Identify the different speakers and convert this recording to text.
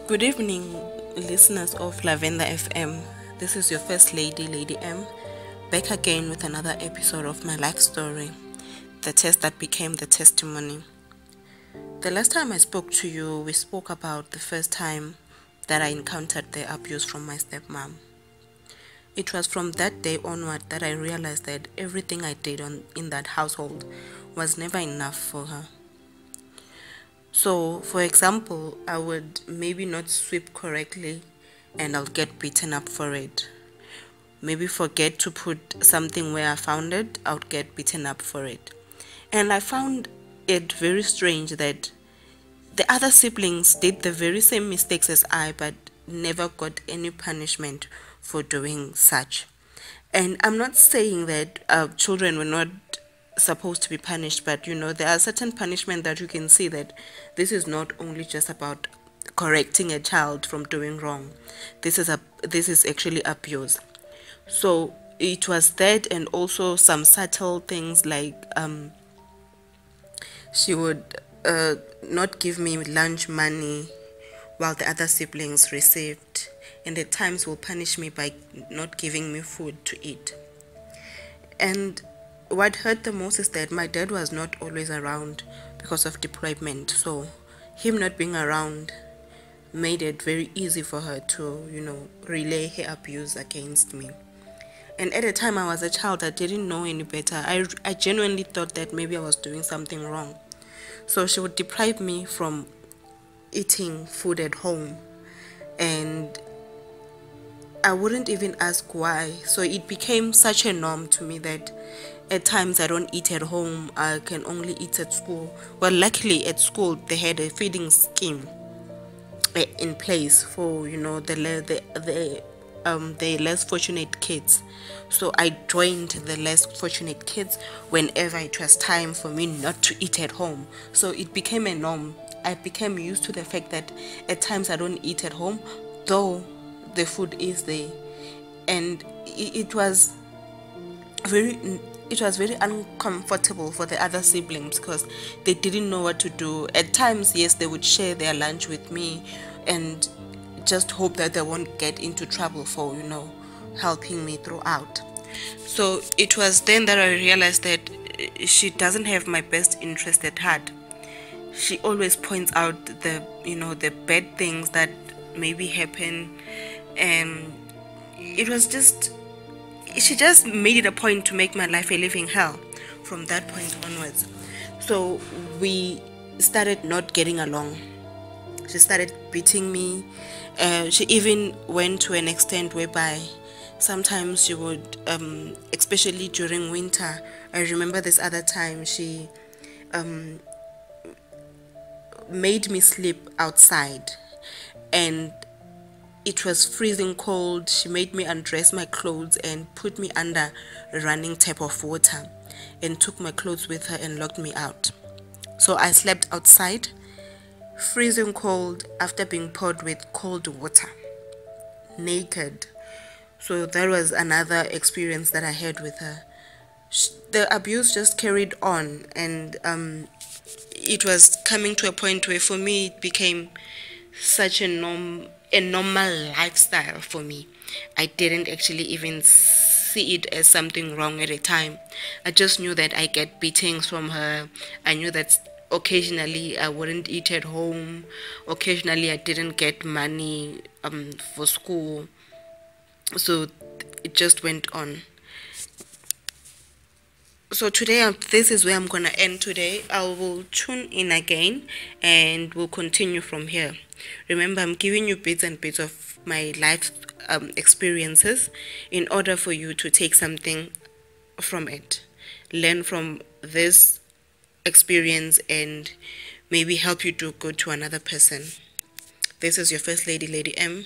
Speaker 1: Good evening, listeners of Lavender FM. This is your first lady, Lady M, back again with another episode of my life story, the test that became the testimony. The last time I spoke to you, we spoke about the first time that I encountered the abuse from my stepmom. It was from that day onward that I realized that everything I did in that household was never enough for her. So, for example, I would maybe not sweep correctly and I'll get beaten up for it. Maybe forget to put something where I found it, I would get beaten up for it. And I found it very strange that the other siblings did the very same mistakes as I, but never got any punishment for doing such. And I'm not saying that children were not supposed to be punished, but there are certain punishment that you can see that this is not only just about correcting a child from doing wrong. This is actually abuse. So it was that, and also some subtle things like she would not give me lunch money while the other siblings received, and at times will punish me by not giving me food to eat. And what hurt the most is that my dad was not always around because of deployment. So him not being around made it very easy for her to, relay her abuse against me. And at the time I was a child, I didn't know any better. I genuinely thought that maybe I was doing something wrong. So she would deprive me from eating food at home. And I wouldn't even ask why. So it became such a norm to me that at times I don't eat at home. I can only eat at school. Well, luckily at school they had a feeding scheme in place for the less fortunate kids. So I joined the less fortunate kids whenever it was time for me not to eat at home. So it became a norm. I became used to the fact that at times I don't eat at home, though the food is there. And it was very uncomfortable for the other siblings because they didn't know what to do. At times, yes, they would share their lunch with me and just hope that they won't get into trouble for helping me throughout. So it was then that I realized that she doesn't have my best interest at heart. She always points out the bad things that maybe happen, and she just made it a point to make my life a living hell from that point onwards. So we started not getting along. She started beating me. She even went to an extent whereby sometimes she would, especially during winter, I remember this other time she made me sleep outside, and it was freezing cold. She made me undress my clothes and put me under a running tap of water and took my clothes with her and locked me out. So I slept outside, freezing cold, after being poured with cold water, naked. So that was another experience that I had with her. The abuse just carried on, and it was coming to a point where for me it became such a normal lifestyle for me. I didn't actually even see it as something wrong at a time. I just knew that I get beatings from her. I knew that occasionally I wouldn't eat at home. Occasionally I didn't get money for school. So it just went on. So today, this is where I'm going to end today. I will tune in again and we'll continue from here. Remember, I'm giving you bits and bits of my life experiences in order for you to take something from it. Learn from this experience and maybe help you do good to another person. This is your first lady, Lady M,